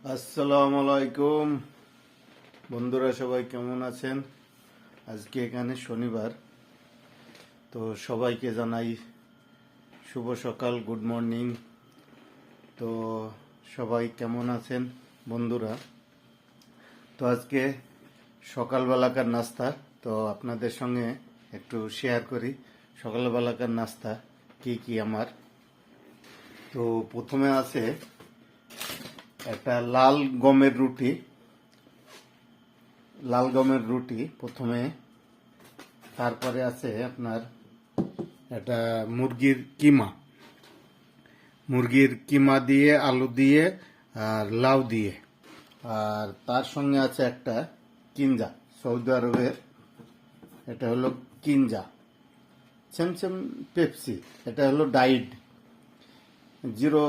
আসসালামু আলাইকুম বন্ধুরা, সবাই কেমন আছেন? আজকে এখানে শনিবার, তো সবাইকে জানাই শুভ সকাল, গুড মর্নিং। তো সবাই কেমন আছেন বন্ধুরা? তো আজকে সকালবেলাকার নাস্তা তো আপনাদের সঙ্গে একটু শেয়ার করি। সকালবেলাকার নাস্তা কি কি আমার। তো প্রথমে আছে একটা লাল গমের রুটি প্রথমে। তারপরে আছে আপনার একটা মুরগির কিমা দিয়ে, আলু দিয়ে আর লাউ দিয়ে। আর তার সঙ্গে আছে একটা কিনজা, সৌদি আরবের এটা হলো কিনজা, সেম সেম পেপসি। এটা হলো ডাইড, জিরো